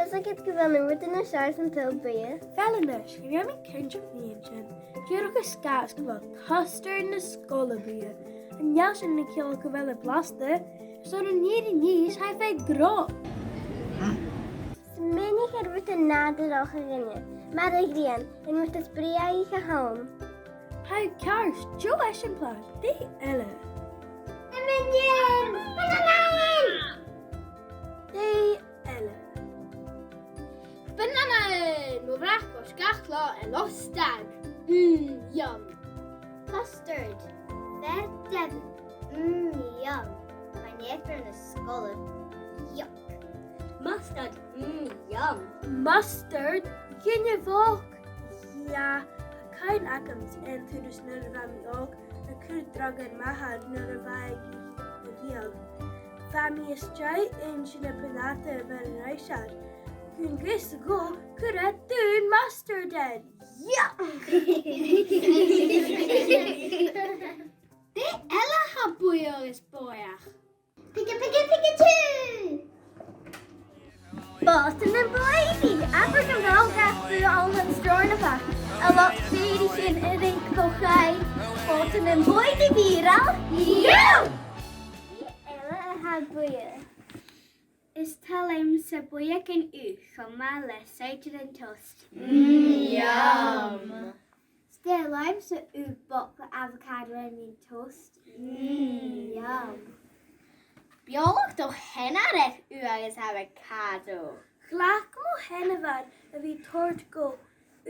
Agus a gyd gyfel na rudan a siars yn tyl Buidhe. Fel yna, sgrifiam i cyntrach ni yn sy'n. Diolch y sgas gyfel custard na Sgoil y Buidhe. Yn iawn sy'n na cael gyfel y blasta, so na nid i nis hai fe gro. Smenig ar rudan nader o'ch a gynnu. Mae'r egrian yn rudan sbria i cha hwn. Hai cars, jo eisiau plan, di eile. Ymwneud! Bananen! Di eile. Bananen! Miorbhailleach o sgachlo lostag. Yum. Custard. Fhearr. Yum. Mae'n eithaf yn y Sgoil. Yuck. Mustard. Yum. Mustard, gynnu foc. Ja, cain agams en tudus nyr fam i og, na cwr dragan mahad nyr y faig i fiel. Fam i ysgrau yn sy'n y penata fel yn eisiau. Cwn gys y go, cwrdd dyn mustard en. Ja! Di eile ha Buidhe is boiach. Pikachu! Boston yn Buidhe. After yn fel gathru all yn stror na fa. A lot fyrdi sy'n yr ein cwchau. Boston yn Buidhe viral. Yeah! Eile a ha Buidhe. Is talem sa Buidhe yn uch o male seidr yn toast. Yum. Stelime sa bok o avocado yn toast. Yum. Biolog do hennar agus avocado. Glach mo hen y fan y fi tord go. Y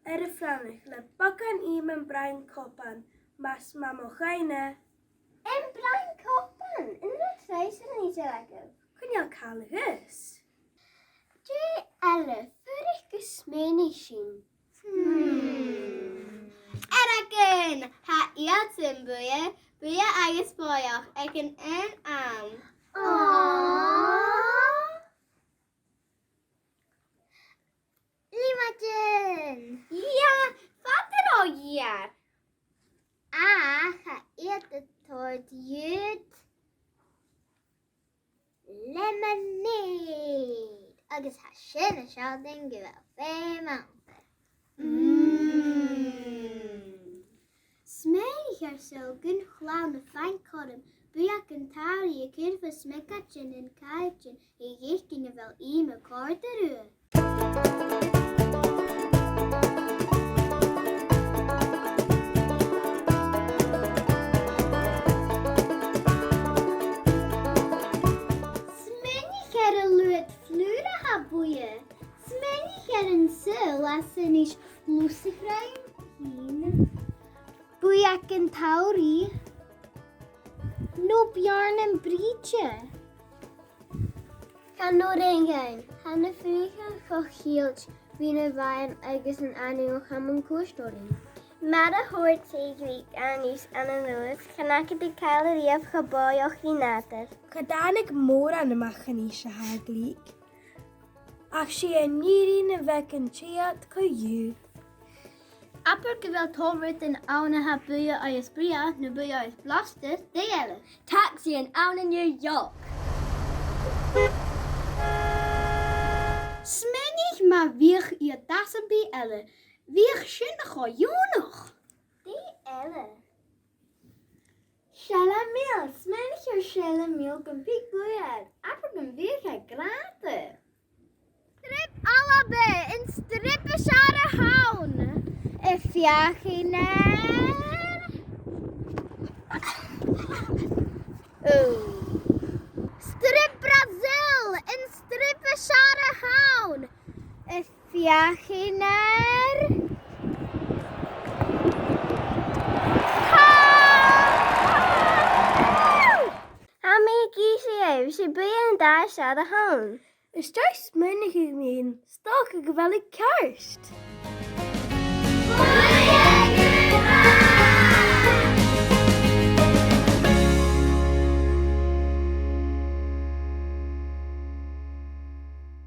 fframich le bacan i mewn brain copan. Mas mam o chaine. En blaen koppen. En wat zei ze niet zo lekker? Cwn iawn cael y hys. Die elle, voor ik gesmenig zien. Eragen, ha iad sy'n Buidhe. Buidhe agus boiach ag yn am. Imogen. Ja, vader o iar. Ha eet het tot jut. Lemonade. Agus ha sin a siading gyda fe mawnte. Smerig so gyn chlawn y fain corym. Buidhe yn tari y cyrfa smegachin yn caichin i gyrgyn y fel im y corderw. Smerig y lwyd flwra ha Buidhe. Smerig yn syl as yn is lwsifrain hyn. Buidhe yn tawri. No bjarn en brietje. Kan no ringen. Han er fyka kochielt. Vina vain agus an anu ham an koestoring. Mada hoort tegrik anis an an luas. Kanaka de calorie of gaboy och inater. Cadanig mór an y machan i sy'n haglig. Ac si e niri na fec yn tiad co yw. Apper geweld tolrit en aune ha Buidhe agus bria, nu Buidhe is blasted, de eile. Taxi en aune New York. Smenig ma wieg i dassen bi eile. Wieg sin go jonog. Die elle. Shalamil, smenig er shalamil kan big Buidhe. Apper kan wieg ha grate. Strip allabe en strippe sare haun. Fhearr. Strip Brazil en strippe sare haun. Fhearr. How many geese have she been daar sare haun? Is juist menig i mi'n stalk y gyfelig cars.